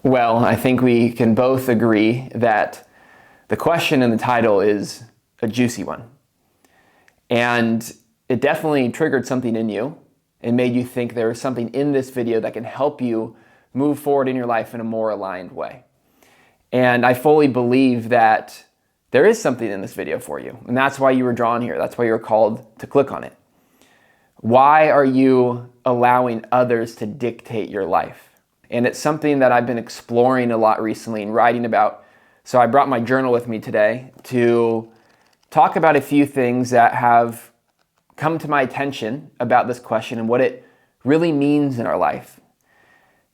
Well, I think we can both agree that the question in the title is a juicy one. And it definitely triggered something in you and made you think there is something in this video that can help you move forward in your life in a more aligned way. And I fully believe that there is something in this video for you. And that's why you were drawn here. That's why you were called to click on it. Why are you allowing others to dictate your life? And it's something that I've been exploring a lot recently and writing about. So I brought my journal with me today to talk about a few things that have come to my attention about this question and what it really means in our life.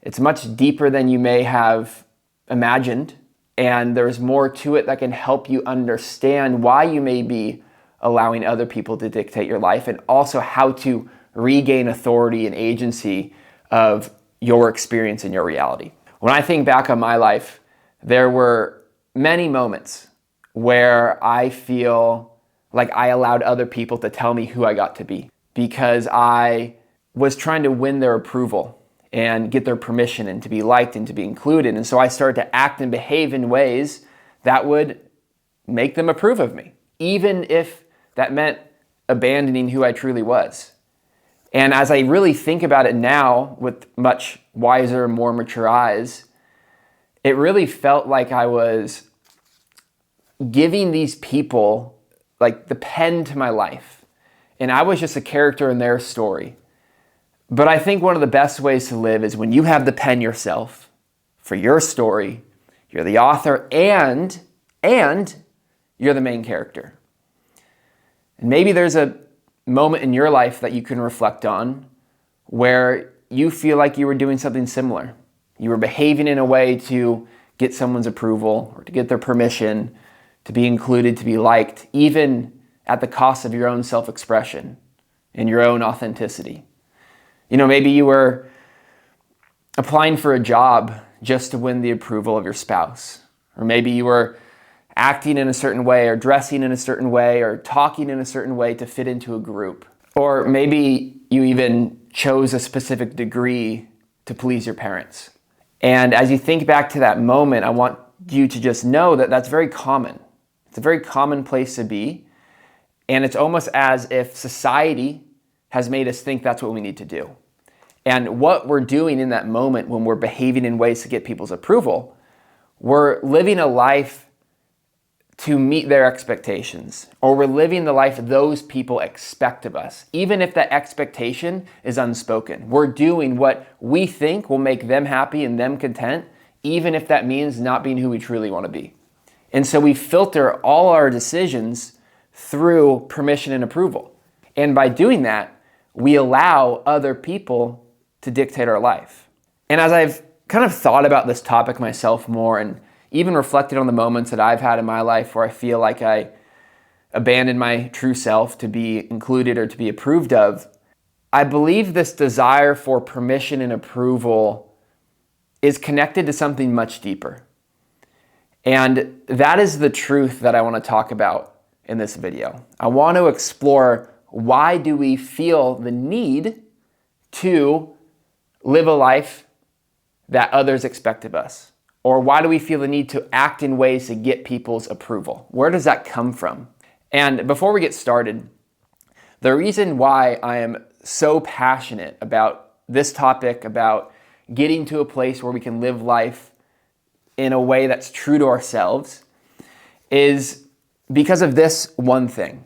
It's much deeper than you may have imagined, and there's more to it that can help you understand why you may be allowing other people to dictate your life, and also how to regain authority and agency of your experience and your reality. When I think back on my life, there were many moments where I feel like I allowed other people to tell me who I got to be because I was trying to win their approval and get their permission and to be liked and to be included. And so I started to act and behave in ways that would make them approve of me, even if that meant abandoning who I truly was. And as I really think about it now with much wiser, more mature eyes, it really felt like I was giving these people like the pen to my life. And I was just a character in their story. But I think one of the best ways to live is when you have the pen yourself for your story, you're the author and you're the main character. And maybe there's a moment in your life that you can reflect on where you feel like you were doing something similar. You were behaving in a way to get someone's approval or to get their permission, to be included, to be liked, even at the cost of your own self-expression and your own authenticity. You know, maybe you were applying for a job just to win the approval of your spouse. Or maybe you were acting in a certain way or dressing in a certain way or talking in a certain way to fit into a group. Or maybe you even chose a specific degree to please your parents. And as you think back to that moment, I want you to just know that that's very common. It's a very common place to be. And it's almost as if society has made us think that's what we need to do. And what we're doing in that moment when we're behaving in ways to get people's approval, we're living a life to meet their expectations, or we're living the life those people expect of us, even if that expectation is unspoken. We're doing what we think will make them happy and them content, even if that means not being who we truly want to be. And so we filter all our decisions through permission and approval. And by doing that, we allow other people to dictate our life. And as I've kind of thought about this topic myself more and even reflected on the moments that I've had in my life where I feel like I abandoned my true self to be included or to be approved of, I believe this desire for permission and approval is connected to something much deeper. And that is the truth that I want to talk about in this video. I want to explore, why do we feel the need to live a life that others expect of us? Or why do we feel the need to act in ways to get people's approval? Where does that come from? And before we get started, the reason why I am so passionate about this topic, about getting to a place where we can live life in a way that's true to ourselves, is because of this one thing.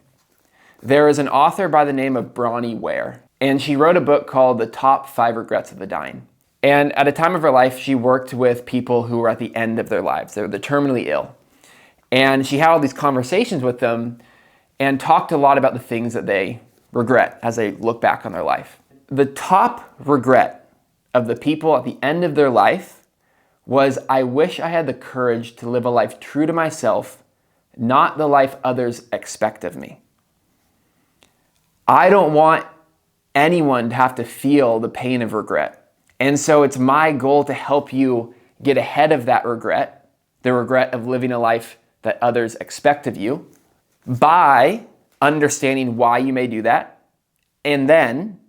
There is an author by the name of Bronnie Ware, and she wrote a book called The Top 5 Regrets of the Dying. And at a time of her life, she worked with people who were at the end of their lives. They were the terminally ill. And she had all these conversations with them and talked a lot about the things that they regret as they look back on their life. The top regret of the people at the end of their life was, I wish I had the courage to live a life true to myself, not the life others expect of me. I don't want anyone to have to feel the pain of regret. And so it's my goal to help you get ahead of that regret, the regret of living a life that others expect of you, by understanding why you may do that, and then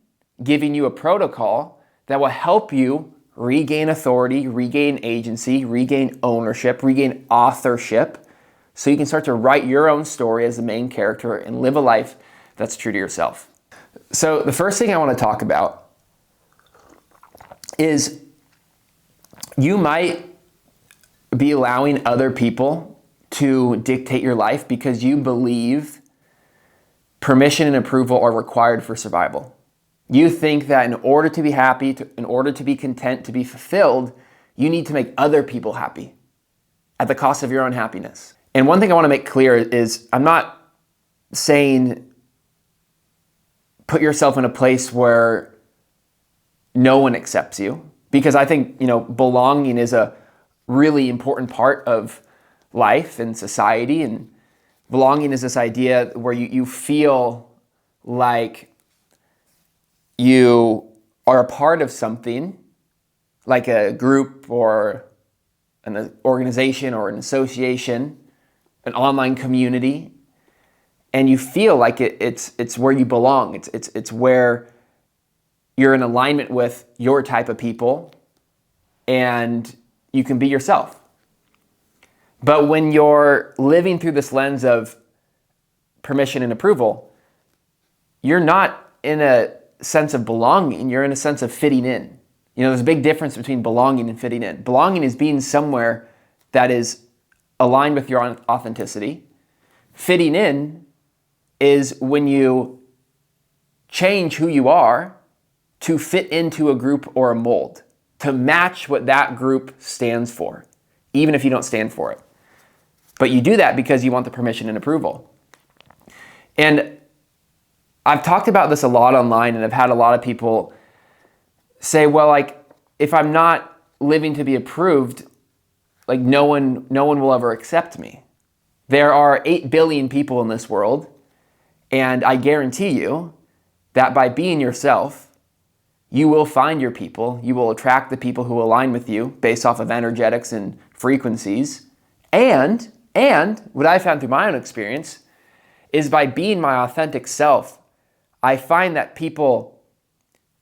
giving you a protocol that will help you regain authority, regain agency, regain ownership, regain authorship, so you can start to write your own story as the main character and live a life that's true to yourself. So the first thing I want to talk about is you might be allowing other people to dictate your life because you believe permission and approval are required for survival. You think that in order to be happy, in order to be content, to be fulfilled, you need to make other people happy at the cost of your own happiness. And one thing I want to make clear is I'm not saying put yourself in a place where no one accepts you, because I think, belonging is a really important part of life and society. And belonging is this idea where you feel like you are a part of something, like a group or an organization or an association, an online community, and you feel like it's where you belong. It's where you're in alignment with your type of people and you can be yourself. But when you're living through this lens of permission and approval, you're not in a sense of belonging, you're in a sense of fitting in. There's a big difference between belonging and fitting in. Belonging is being somewhere that is aligned with your authenticity. Fitting in is when you change who you are to fit into a group or a mold, to match what that group stands for, even if you don't stand for it. But you do that because you want the permission and approval. And I've talked about this a lot online, and I've had a lot of people say, well, if I'm not living to be approved, no one will ever accept me. There are 8 billion people in this world, and I guarantee you that by being yourself, you will find your people. You will attract the people who align with you based off of energetics and frequencies. And what I found through my own experience is by being my authentic self, I find that people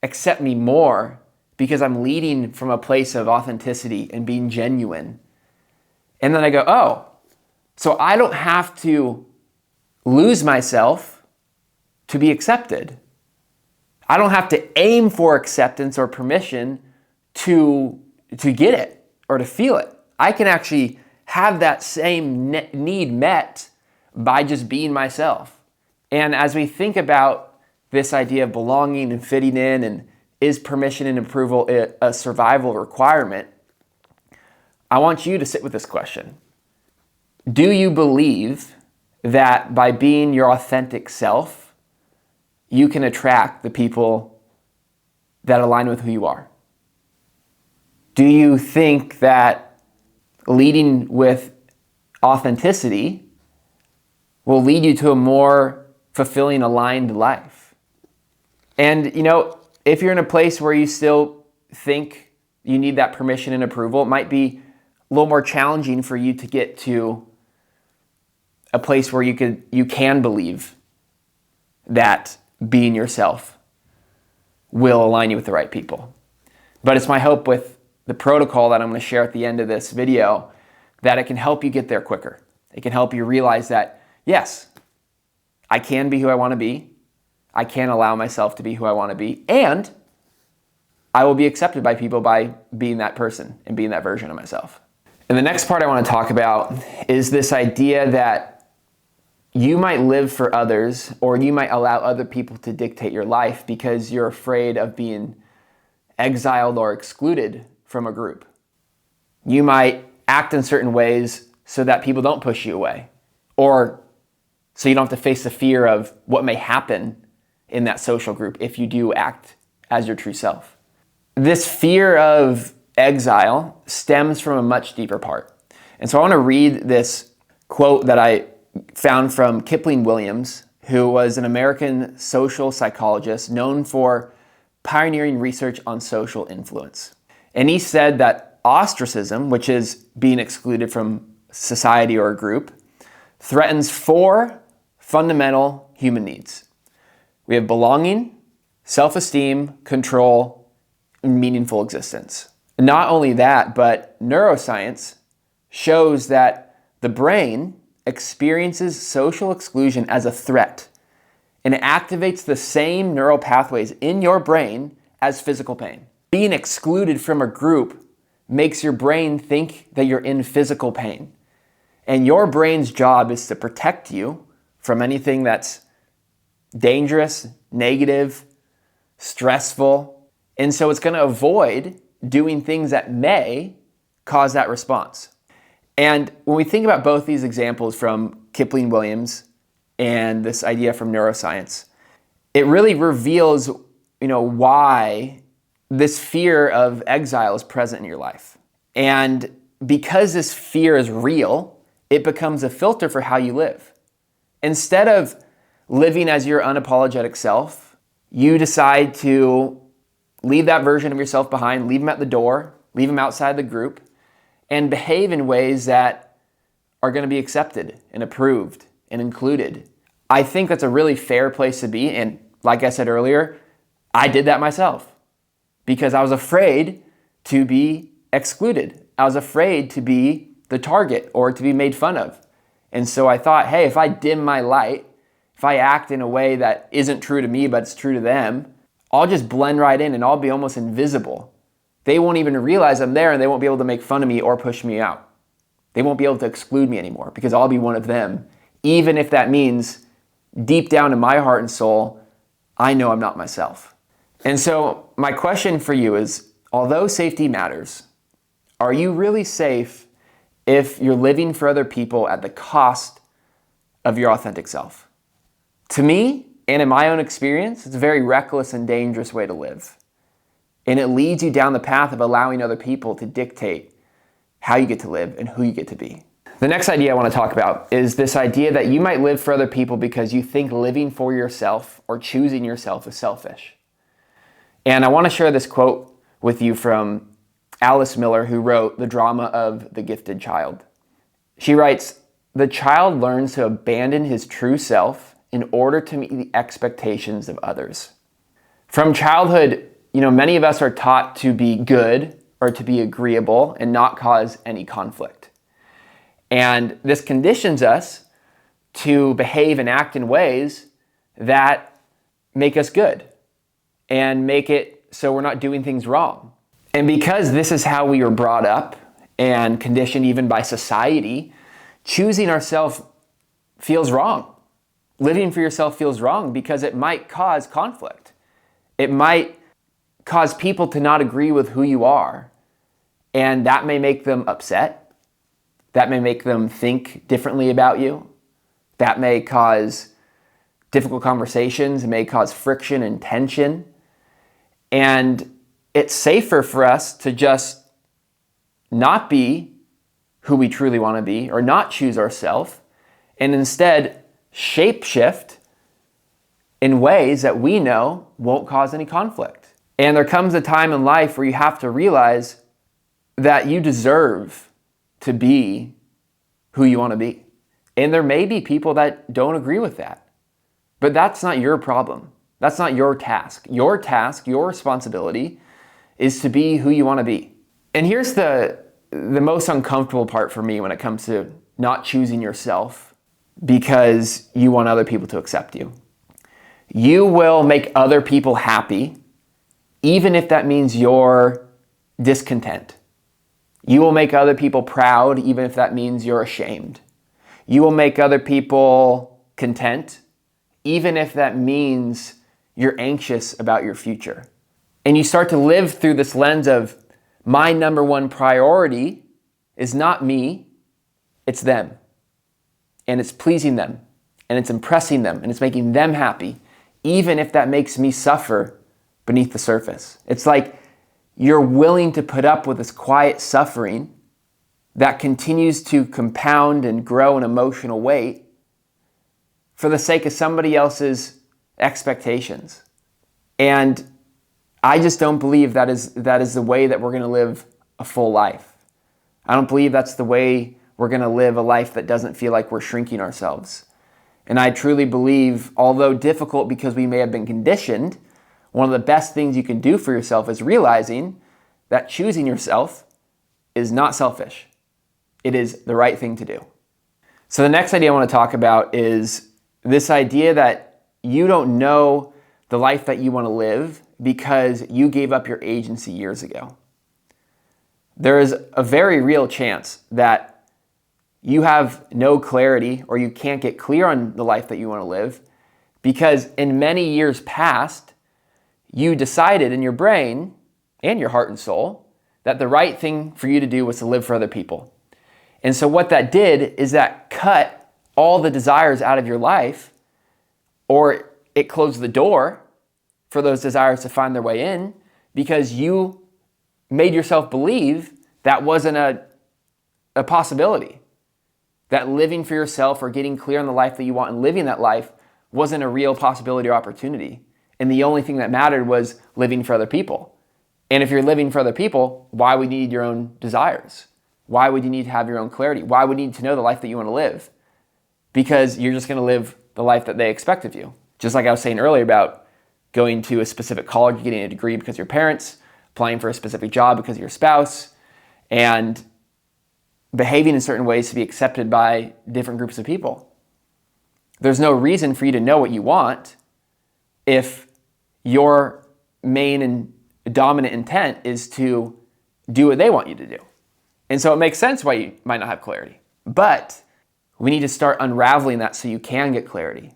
accept me more because I'm leading from a place of authenticity and being genuine. And then I go, oh, so I don't have to lose myself to be accepted. I don't have to aim for acceptance or permission to get it or to feel it. I can actually have that same need met by just being myself. And as we think about this idea of belonging and fitting in, and is permission and approval a survival requirement, I want you to sit with this question. Do you believe that by being your authentic self, you can attract the people that align with who you are? Do you think that leading with authenticity will lead you to a more fulfilling, aligned life? And, if you're in a place where you still think you need that permission and approval, it might be a little more challenging for you to get to a place where you can believe that being yourself will align you with the right people. But it's my hope with the protocol that I'm going to share at the end of this video that it can help you get there quicker. It can help you realize that, yes, I can be who I want to be. I can allow myself to be who I want to be. And I will be accepted by people by being that person and being that version of myself. And the next part I want to talk about is this idea that you might live for others, or you might allow other people to dictate your life because you're afraid of being exiled or excluded from a group. You might act in certain ways so that people don't push you away, or so you don't have to face the fear of what may happen in that social group if you do act as your true self. This fear of exile stems from a much deeper part. And so I want to read this quote that I found from Kipling Williams, who was an American social psychologist known for pioneering research on social influence. And he said that ostracism, which is being excluded from society or a group, threatens 4 fundamental human needs. We have belonging, self-esteem, control, and meaningful existence. Not only that, but neuroscience shows that the brain experiences social exclusion as a threat, and it activates the same neural pathways in your brain as physical pain. Being excluded from a group makes your brain think that you're in physical pain. And your brain's job is to protect you from anything that's dangerous, negative, stressful. And so it's going to avoid doing things that may cause that response. And when we think about both these examples from Kipling Williams and this idea from neuroscience, it really reveals, why this fear of exile is present in your life. And because this fear is real, it becomes a filter for how you live. Instead of living as your unapologetic self, you decide to leave that version of yourself behind, leave them at the door, leave them outside the group, and behave in ways that are going to be accepted and approved and included. I think that's a really fair place to be. And like I said earlier, I did that myself because I was afraid to be excluded. I was afraid to be the target or to be made fun of. And so I thought, hey, if I dim my light, if I act in a way that isn't true to me, but it's true to them, I'll just blend right in and I'll be almost invisible. They won't even realize I'm there and they won't be able to make fun of me or push me out. They won't be able to exclude me anymore because I'll be one of them, even if that means deep down in my heart and soul, I know I'm not myself. And so my question for you is, although safety matters, are you really safe if you're living for other people at the cost of your authentic self? To me, and in my own experience, it's a very reckless and dangerous way to live. And it leads you down the path of allowing other people to dictate how you get to live and who you get to be. The next idea I want to talk about is this idea that you might live for other people because you think living for yourself or choosing yourself is selfish. And I want to share this quote with you from Alice Miller, who wrote The Drama of the Gifted Child. She writes, "The child learns to abandon his true self in order to meet the expectations of others." From childhood, many of us are taught to be good or to be agreeable and not cause any conflict. And this conditions us to behave and act in ways that make us good and make it so we're not doing things wrong. And because this is how we were brought up and conditioned even by society, choosing ourselves feels wrong. Living for yourself feels wrong because it might cause conflict. It might cause people to not agree with who you are. And that may make them upset. That may make them think differently about you. That may cause difficult conversations. It may cause friction and tension. And it's safer for us to just not be who we truly want to be or not choose ourselves and instead shape-shift in ways that we know won't cause any conflict. And there comes a time in life where you have to realize that you deserve to be who you want to be. And there may be people that don't agree with that. But that's not your problem. That's not your task. Your task, your responsibility is to be who you want to be. And here's the most uncomfortable part for me when it comes to not choosing yourself because you want other people to accept you. You will make other people happy, even if that means you're discontent. You will make other people proud, even if that means you're ashamed. You will make other people content, even if that means you're anxious about your future. And you start to live through this lens of, my number one priority is not me, it's them. And it's pleasing them, and it's impressing them, and it's making them happy, even if that makes me suffer beneath the surface. It's like you're willing to put up with this quiet suffering that continues to compound and grow in emotional weight for the sake of somebody else's expectations. And I just don't believe that is the way that we're going to live a full life. I don't believe that's the way we're going to live a life that doesn't feel like we're shrinking ourselves. And I truly believe, although difficult because we may have been conditioned, one of the best things you can do for yourself is realizing that choosing yourself is not selfish. It is the right thing to do. So the next idea I want to talk about is this idea that you don't know the life that you want to live because you gave up your agency years ago. There is a very real chance that you have no clarity or you can't get clear on the life that you want to live because in many years past, you decided in your brain and your heart and soul that the right thing for you to do was to live for other people. And so what that did is that cut all the desires out of your life, or it closed the door for those desires to find their way in because you made yourself believe that wasn't a possibility. That living for yourself or getting clear on the life that you want and living that life wasn't a real possibility or opportunity. And the only thing that mattered was living for other people. And if you're living for other people, why would you need your own desires? Why would you need to have your own clarity? Why would you need to know the life that you want to live? Because you're just going to live the life that they expect of you. Just like I was saying earlier about going to a specific college, getting a degree because of your parents, applying for a specific job because of your spouse, and behaving in certain ways to be accepted by different groups of people. There's no reason for you to know what you want if your main and dominant intent is to do what they want you to do. And so it makes sense why you might not have clarity. But we need to start unraveling that so you can get clarity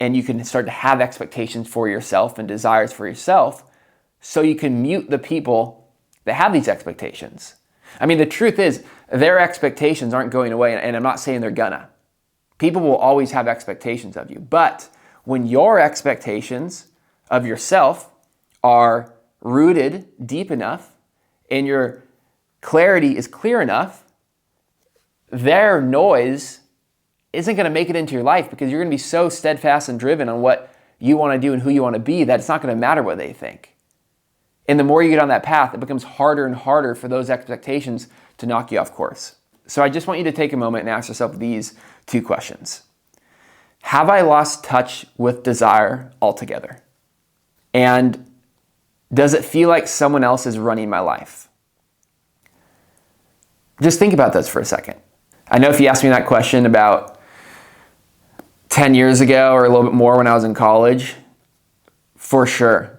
and you can start to have expectations for yourself and desires for yourself so you can mute the people that have these expectations. I mean, the truth is their expectations aren't going away, and I'm not saying they're gonna. People will always have expectations of you. But when your expectations of yourself are rooted deep enough and your clarity is clear enough, their noise isn't going to make it into your life because you're going to be so steadfast and driven on what you want to do and who you want to be that it's not going to matter what they think. And the more you get on that path, it becomes harder and harder for those expectations to knock you off course. So I just want you to take a moment and ask yourself these two questions. Have I lost touch with desire altogether? And does it feel like someone else is running my life? Just think about this for a second. I know if you asked me that question about 10 years ago or a little bit more when I was in college, for sure,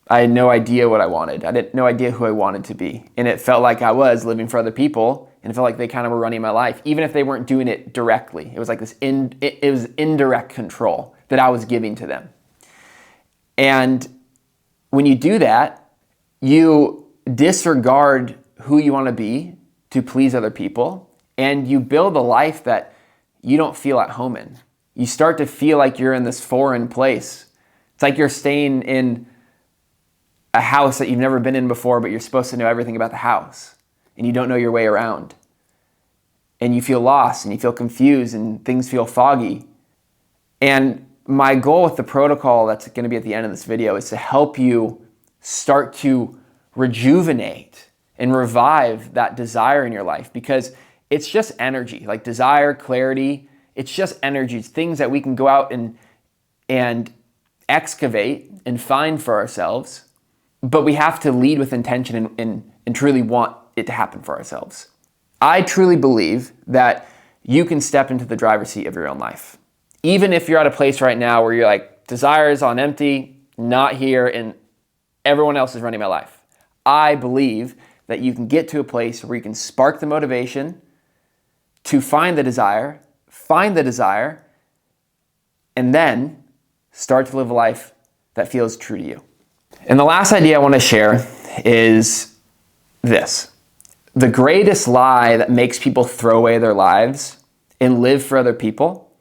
I had no idea what I wanted. I had no idea who I wanted to be. And it felt like I was living for other people, and it felt like they kind of were running my life, even if they weren't doing it directly. It was like this it was indirect control that I was giving to them. And when you do that, you disregard who you want to be to please other people, and you build a life that you don't feel at home in. You start to feel like you're in this foreign place. It's like you're staying in a house that you've never been in before, but you're supposed to know everything about the house, and you don't know your way around. And you feel lost, and you feel confused, and things feel foggy. And my goal with the protocol that's going to be at the end of this video is to help you start to rejuvenate and revive that desire in your life, because it's just energy, like desire, clarity. It's just energy. It's things that we can go out and excavate and find for ourselves, but we have to lead with intention and truly want it to happen for ourselves. I truly believe that you can step into the driver's seat of your own life. Even if you're at a place right now where you're like, desire is on empty, not here, and everyone else is running my life. I believe that you can get to a place where you can spark the motivation to find the desire, and then start to live a life that feels true to you. And the last idea I want to share is this. The greatest lie that makes people throw away their lives and live for other people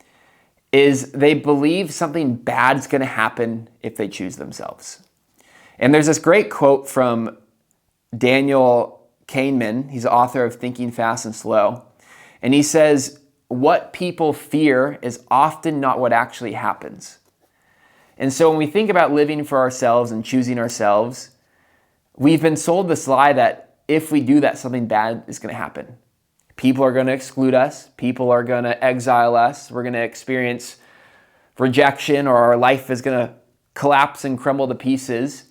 is they believe something bad is going to happen if they choose themselves. And there's this great quote from Daniel Kahneman. He's the author of Thinking Fast and Slow. And he says, what people fear is often not what actually happens. And so when we think about living for ourselves and choosing ourselves, we've been sold this lie that if we do that, something bad is going to happen. People are going to exclude us. People are going to exile us. We're going to experience rejection, or our life is going to collapse and crumble to pieces.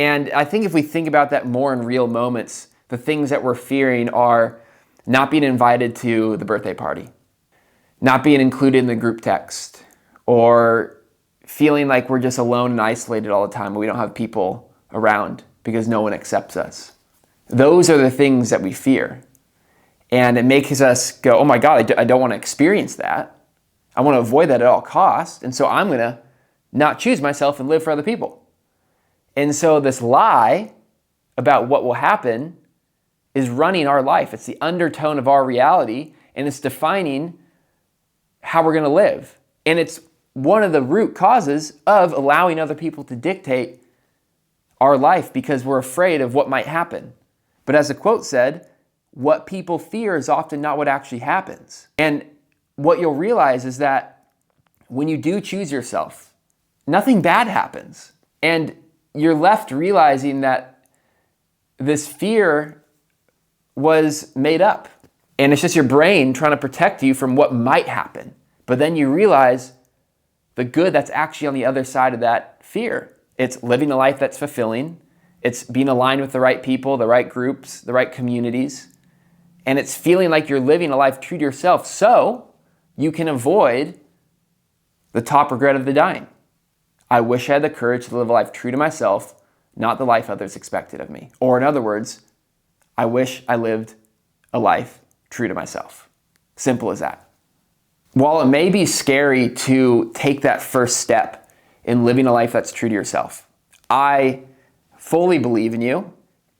And I think if we think about that more in real moments, the things that we're fearing are not being invited to the birthday party, not being included in the group text, or feeling like we're just alone and isolated all the time and we don't have people around because no one accepts us. Those are the things that we fear. And it makes us go, oh my God, I don't want to experience that. I want to avoid that at all costs. And so I'm going to not choose myself and live for other people. And so this lie about what will happen is running our life. It's the undertone of our reality, and it's defining how we're going to live. And it's one of the root causes of allowing other people to dictate our life because we're afraid of what might happen. But as the quote said, what people fear is often not what actually happens. And what you'll realize is that when you do choose yourself, nothing bad happens. And you're left realizing that this fear was made up. And it's just your brain trying to protect you from what might happen. But then you realize the good that's actually on the other side of that fear. It's living a life that's fulfilling. It's being aligned with the right people, the right groups, the right communities. And it's feeling like you're living a life true to yourself so you can avoid the top regret of the dying. I wish I had the courage to live a life true to myself, not the life others expected of me. Or in other words, I wish I lived a life true to myself. Simple as that. While it may be scary to take that first step in living a life that's true to yourself, I fully believe in you,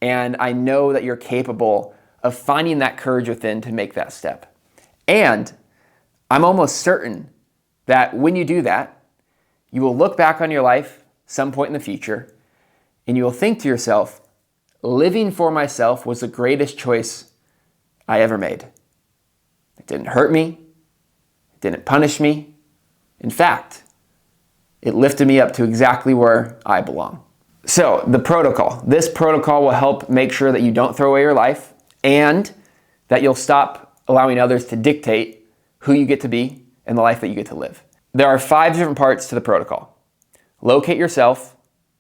and I know that you're capable of finding that courage within to make that step. And I'm almost certain that when you do that, you will look back on your life some point in the future, and you will think to yourself, living for myself was the greatest choice I ever made. It didn't hurt me. It didn't punish me. In fact, it lifted me up to exactly where I belong. So the protocol. This protocol will help make sure that you don't throw away your life and that you'll stop allowing others to dictate who you get to be and the life that you get to live. There are 5 different parts to the protocol. Locate yourself,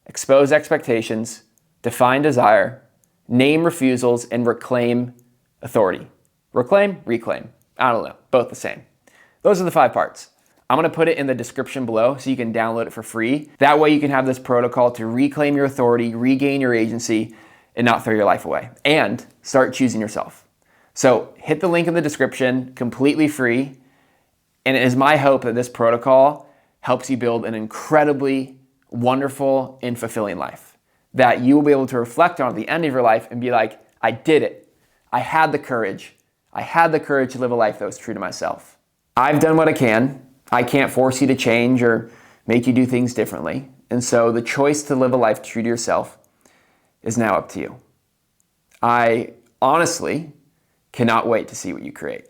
expose expectations, define desire, name refusals, and reclaim authority. Reclaim, reclaim. I don't know, both the same. Those are the 5 parts. I'm going to put it in the description below so you can download it for free. That way you can have this protocol to reclaim your authority, regain your agency, and not throw your life away. And start choosing yourself. So hit the link in the description, completely free. And it is my hope that this protocol helps you build an incredibly wonderful and fulfilling life. That you will be able to reflect on at the end of your life and be like, I did it. I had the courage. I had the courage to live a life that was true to myself. I've done what I can. I can't force you to change or make you do things differently. And so the choice to live a life true to yourself is now up to you. I honestly cannot wait to see what you create.